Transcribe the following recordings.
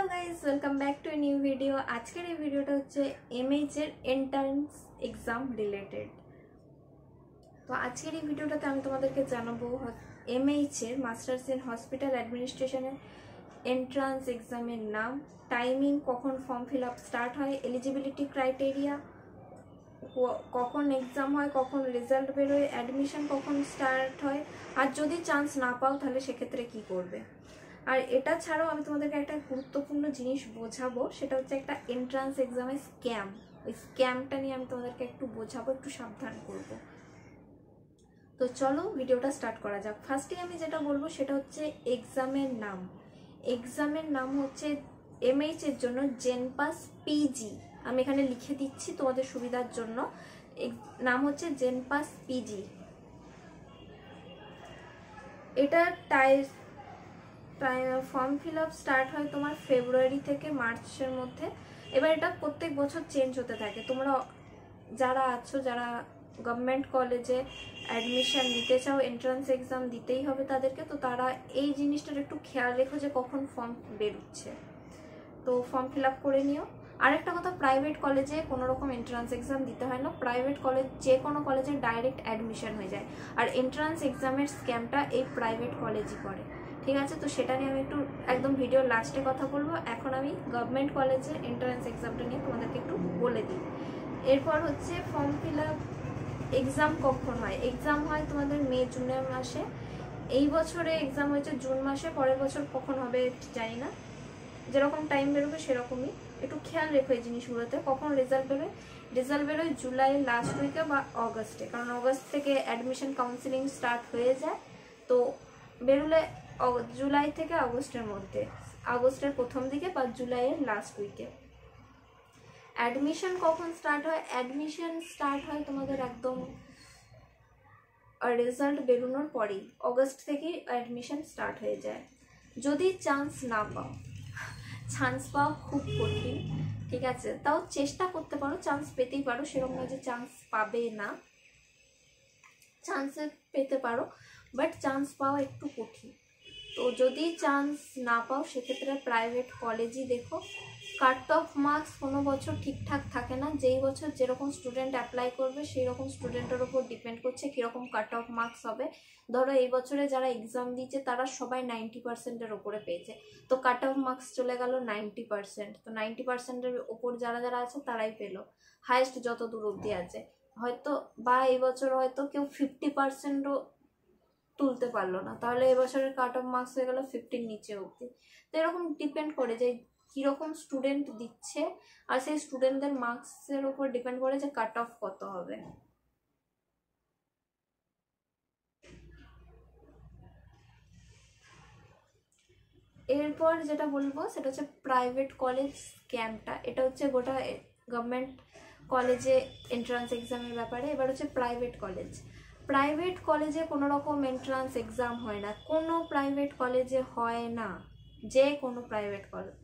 Hello guys welcome back to a new video. आजकेर এই ভিডিওটা হচ্ছে এমএইচ এর এন্ট্রান্স এক্সাম রিলেটেড। তো আজকের এই ভিডিওটাতে আমি তোমাদেরকে জানাবো এমএইচ এর মাস্টার্স ইন হসপিটাল অ্যাডমিনিস্ট্রেশনের এন্ট্রান্স এক্সামের নাম, টাইমিং, কখন ফর্ম ফিল আপ স্টার্ট হয়, এলিজিবিলিটি ক্রাইটেরিয়া, কখন এক্সাম হয়, কখন রেজাল্ট বেরোয়, অ্যাডমিশন কখন স্টার্ট হয়, আর যদি চান্স না পাও তাহলে সেক্ষেত্রে কি করবে। আর এটা ছাড়াও আমি তোমাদেরকে একটা গুরুত্বপূর্ণ জিনিস বোঝাবো, সেটা হচ্ছে একটা এন্ট্রান্স এক্সামের স্ক্যাম। ওই স্ক্যামটা নিয়ে আমি তোমাদেরকে একটু বোঝাবো, একটু সাবধান করব। তো চলো ভিডিওটা স্টার্ট করা যাক। ফার্স্টে আমি যেটা বলবো সেটা হচ্ছে এক্সামের নাম। এক্সামের নাম হচ্ছে এমএইচ এর জন্য জেনপাস পিজি, আমি এখানে লিখে দিচ্ছি তোমাদের সুবিধার জন্য। নাম হচ্ছে জেনপাস পিজি। এটা ফর্ম ফিল আপ স্টার্ট হয় তোমার ফেব্রুয়ারি থেকে মার্চের মধ্যে। এবার এটা প্রত্যেক বছর চেঞ্জ হতে থাকে। তোমরা যারা আছো, যারা গভর্নমেন্ট কলেজে অ্যাডমিশন নিতে চাও, এন্ট্রান্স এক্সাম দিতেই হবে তাদেরকে, তো তারা এই জিনিসটার একটু খেয়াল রেখো যে কখন ফর্ম বেরোচ্ছে, তো ফর্ম ফিল আপ করে নিও। আরেকটা কথা, প্রাইভেট কলেজে কোনো রকম এন্ট্রান্স এক্সাম দিতে হয় না। প্রাইভেট কলেজ যে কোনো কলেজে ডাইরেক্ট অ্যাডমিশন হয়ে যায়, আর এন্ট্রান্স এক্সামের স্ক্যামটা এই প্রাইভেট কলেজই করে, ঠিক আছে? তো সেটা নিয়ে আমি একটু একদম ভিডিও লাস্টে কথা বলবো। এখন আমি গভর্নমেন্ট কলেজের এন্ট্রান্স এক্সামটা নিয়ে তোমাদেরকে একটু বলে দিই। এরপর হচ্ছে ফর্ম ফিল আপ এক্সাম কখন হয়। এক্সাম হয় তোমাদের মে জুনের মাসে। এই বছরে এক্সাম হয়েছে জুন মাসে, পরের বছর কখন হবে জানি না, যেরকম টাইম বেরোবে সেরকমই একটু খেয়াল রেখো এই জিনিসগুলোতে। কখন রেজাল্ট বেরোয়? রেজাল্ট বেরোয় জুলাইয়ের লাস্ট উইকে বা অগস্টে, কারণ অগস্ট থেকে অ্যাডমিশন কাউন্সিলিং স্টার্ট হয়ে যায়। তো বেরোলে জুলাই থেকে আগস্টের মধ্যে, আগস্টের প্রথম দিকে বা জুলাইয়ের লাস্ট উইকে। অ্যাডমিশন কখন স্টার্ট হয়? অ্যাডমিশন স্টার্ট হয় তোমাদের একদম রেজাল্ট বেরোনোর পরেই, অগস্ট থেকেই অ্যাডমিশন স্টার্ট হয়ে যায়। যদি চান্স না পাও, চান্স পাওয়া খুব কঠিন, ঠিক আছে, তাও চেষ্টা করতে পারো, চান্স পেতেই পারো, সেরকম নয় যে চান্স পাবে না, চান্স পেতে পারো, বাট চান্স পাওয়া একটু কঠিন। তো যদি চান্স না পাও সেক্ষেত্রে প্রাইভেট কলেজই দেখো। কাট অফ মার্কস কোনো বছর ঠিকঠাক থাকে না, যেই বছর যেরকম স্টুডেন্ট অ্যাপ্লাই করবে সেই রকম স্টুডেন্টের ওপর ডিপেন্ড করছে কীরকম কাট অফ মার্কস হবে। ধরো এই বছরে যারা এক্সাম দিয়েছে তারা সবাই 90%-এর ওপরে পেয়েছে, তো কাট অফ মার্কস চলে গেল 90%। তো 90%-এর ওপর যারা যারা আছে তারাই পেলো, হায়েস্ট যত দূর অবধি আছে হয়তো, বা এই বছর হয়তো কেউ 50%ও তুলতে পারলো না, তাহলে এবছরের কাট অফ মার্কস হয়ে গেল 50-র নিচে অবধি। তো এরকম ডিপেন্ড করে যে কীরকম স্টুডেন্ট দিচ্ছে, আর সেই স্টুডেন্টদের মার্কসের উপর ডিপেন্ড করে যে কাট অফ কত হবে। এরপর যেটা বলবো সেটা হচ্ছে প্রাইভেট কলেজ স্ক্যামটা। এটা হচ্ছে গোটা গভর্নমেন্ট কলেজে এন্ট্রান্স এক্সামের ব্যাপারে। এবার হচ্ছে প্রাইভেট কলেজ। প্রাইভেট কলেজে কোনো রকম এন্ট্রান্স এক্সাম হয় না, কোনো প্রাইভেট কলেজে হয় না, যে কোনো প্রাইভেট কলেজ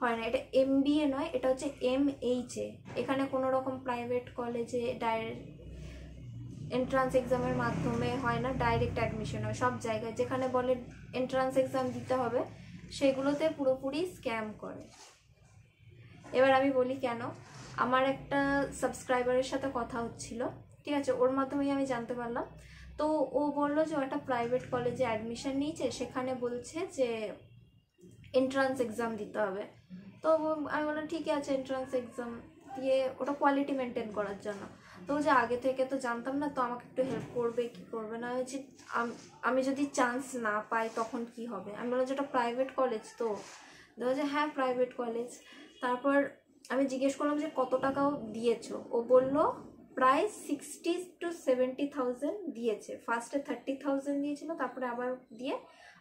হয় না। এটা এমবিএ নয়, এটা হচ্ছে এমএইচএ। এখানে কোনো রকম প্রাইভেট কলেজে ডাইরেক্ট এন্ট্রান্স এক্সামের মাধ্যমে হয় না, ডাইরেক্ট অ্যাডমিশন হয় সব জায়গায়। যেখানে বলে এন্ট্রান্স এক্সাম দিতে হবে সেগুলোতে পুরোপুরি স্ক্যাম করে। এবার আমি বলি কেন। আমার একটা সাবস্ক্রাইবারের সাথে কথা হচ্ছিল, ঠিক আছে, ওর মাধ্যমেই আমি জানতে পারলাম। তো ও বললো যে ও একটা প্রাইভেট কলেজে অ্যাডমিশন নিয়েছে, সেখানে বলছে যে এন্ট্রান্স এক্সাম দিতে হবে। তো আমি বললাম ঠিক আছে, এন্ট্রান্স এক্সাম দিয়ে ওটা কোয়ালিটি মেনটেন করার জন্য। তো যে আগে থেকে তো জানতাম না, তো আমাকে একটু হেল্প করবে কি করবে না, হচ্ছে আমি যদি চান্স না পাই তখন কি হবে। আমি বললাম যে ওটা প্রাইভেট কলেজ, তো দেখো যে হ্যাঁ প্রাইভেট কলেজ। তারপর আমি জিজ্ঞেস করলাম যে কত টাকাও দিয়েছো। ও বললো প্রায় 60,000-70,000 দিয়েছে। ফার্স্টে 30,000 দিয়েছিল, তারপরে আবার দিয়ে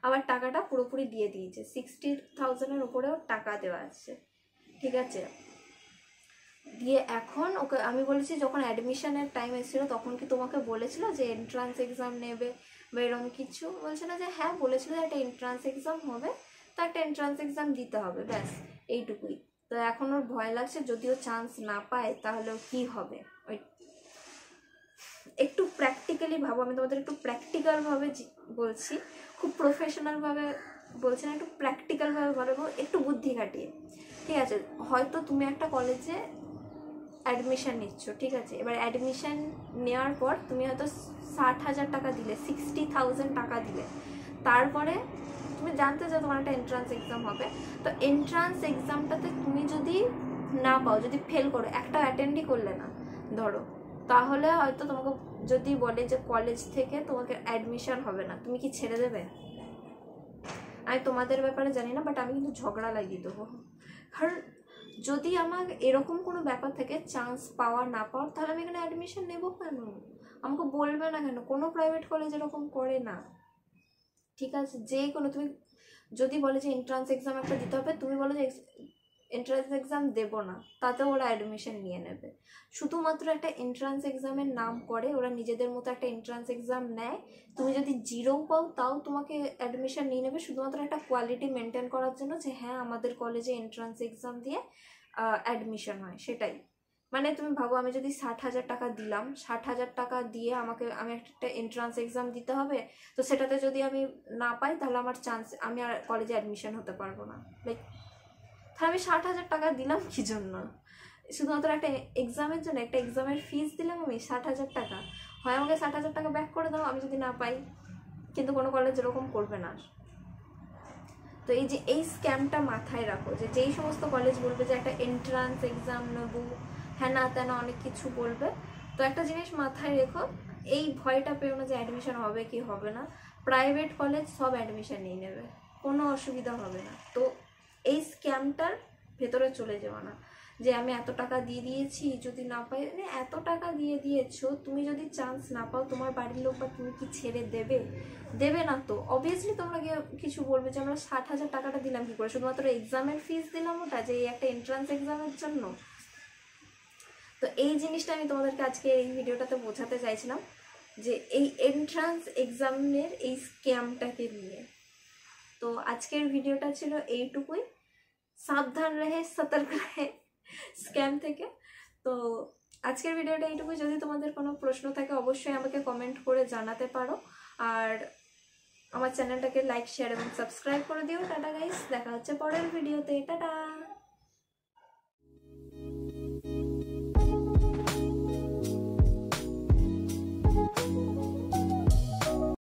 আবার টাকাটা পুরোপুরি দিয়ে দিয়েছে। 60,000-এর উপরেও টাকা দেওয়া আছে, ঠিক আছে। দিয়ে এখন ওকে আমি বলেছি যখন অ্যাডমিশনের টাইম এসেছিল তখন কি তোমাকে বলেছিল যে এন্ট্রান্স এক্সাম নেবে বা এরকম কিছু? বলছে না যে হ্যাঁ বলেছিল যে একটা এন্ট্রান্স এক্সাম হবে, তো একটা এন্ট্রান্স এক্সাম দিতে হবে, ব্যাস এইটুকুই। তো এখন ওর ভয় লাগছে যদিও চান্স না পায় তাহলে কি হবে। ওই একটু প্র্যাকটিক্যালি ভাবো, আমি তোমাদের একটু প্র্যাকটিক্যালভাবে বলছি, খুব প্রফেশনালভাবে বলছি না একটু প্র্যাকটিক্যালভাবে বলবো, একটু বুদ্ধি খাটিয়ে। ঠিক আছে, হয়তো তুমি একটা কলেজে অ্যাডমিশান নিচ্ছ, ঠিক আছে, এবার অ্যাডমিশান নেওয়ার পর তুমি হয়তো 60,000 টাকা দিলে, 60,000 টাকা দিলে, তারপরে তুমি জানতে চাও তোমার একটা এন্ট্রান্স এক্সাম হবে। তো এন্ট্রান্স এক্সামটাতে তুমি যদি না পাও, যদি ফেল করো, একটা অ্যাটেন্ডই করলে না ধরো, তাহলে হয়তো তোমাকে যদি বলে যে কলেজ থেকে তোমাকে অ্যাডমিশন হবে না, তুমি কি ছেড়ে দেবে? আমি তোমাদের ব্যাপারে জানি না, বাট আমি কিন্তু ঝগড়া লাগিয়ে দেবো। কারণ যদি আমার এরকম কোনো ব্যাপার থাকে চান্স পাওয়া না পাওয়ার, তাহলে আমি এখানে অ্যাডমিশন নেবো কেন? আমাকে বলবে না কেন? কোনো প্রাইভেট কলেজ এরকম করে না, ঠিক আছে? যে কোনো, তুমি যদি বলে যে এন্ট্রান্স এক্সাম একটা দিতে হবে, তুমি বলো যে এন্ট্রান্স এক্সাম দেবো না, তাতেও ওরা অ্যাডমিশন নিয়ে নেবে। শুধুমাত্র একটা এন্ট্রান্স এক্সামের নাম করে, ওরা নিজেদের মতো একটা এন্ট্রান্স এক্সাম নেয়, তুমি যদি জিরো পাও তাও তোমাকে অ্যাডমিশন নিয়ে নেবে, শুধুমাত্র একটা কোয়ালিটি মেনটেন করার জন্য, যে হ্যাঁ আমাদের কলেজে এন্ট্রান্স এক্সাম দিয়ে অ্যাডমিশন হয়, সেটাই। মানে তুমি ভাবো, আমি যদি 60,000 টাকা দিলাম, 60,000 টাকা দিয়ে আমি একটা এন্ট্রান্স এক্সাম দিতে হবে, তো সেটাতে যদি আমি না পাই, তাহলে আমার চান্স, আমি আর কলেজে অ্যাডমিশন হতে পারবো না। লাইক, তাহলে আমি 60,000 টাকা দিলাম কি জন্য? শুধুমাত্র একটা এক্সামের জন্য, একটা এক্সামের ফিস দিলাম আমি 60,000 টাকা। হয় আমাকে 60,000 টাকা ব্যাক করে দাও আমি যদি না পাই, কিন্তু কোনো কলেজ এরকম করবে না। তো এই যে এই স্ক্যামটা মাথায় রাখো, যে যেই সমস্ত কলেজ বলবে যে একটা এন্ট্রান্স এক্সাম নেবো, হ্যাঁ না তেনা অনেক কিছু বলবে, তো একটা জিনিস মাথায় রেখো, এই ভয়টা পেও না যে অ্যাডমিশন হবে কি হবে না। প্রাইভেট কলেজ সব অ্যাডমিশন নিয়ে নেবে, কোনো অসুবিধা হবে না। তো এই স্ক্যামটার ভেতরে চলে যাওয়া না, যে আমি এত টাকা দিয়ে দিয়েছি যদি না পাই, মানে এত টাকা দিয়ে দিয়েছো, তুমি যদি চান্স না পাও, তোমার বাড়ির লোক বা তুমি কি ছেড়ে দেবে? দেবে না তো। অবভিয়াসলি তোমরা গিয়ে কিছু বলবে যে আমরা 60,000 টাকাটা দিলাম কি করে, শুধুমাত্র এক্সামের ফিস দিলাম, ওটা যে একটা এন্ট্রান্স এক্সামের জন্য। তো এই জিনিসটা আমি তোমাদেরকে আজকে এই ভিডিওটাতে বোঝাতে চাইছিলাম, যে এই এন্ট্রান্স এক্সামের এই স্ক্যামটাকে নিয়ে। তো আজকের ভিডিওটা ছিল এইটুকুই। সাবধান রহে, সতর্ক রহে স্ক্যাম থেকে। তো আজকের ভিডিওটা এইটুকুই। যদি তোমাদের কোনো প্রশ্ন থাকে অবশ্যই আমাকে কমেন্ট করে জানাতে পারো, আর আমার চ্যানেলটাকে লাইক, শেয়ার এবং সাবস্ক্রাইব করে দিও। টাটা গাইস, দেখা হচ্ছে পরের ভিডিওতে। টাটা।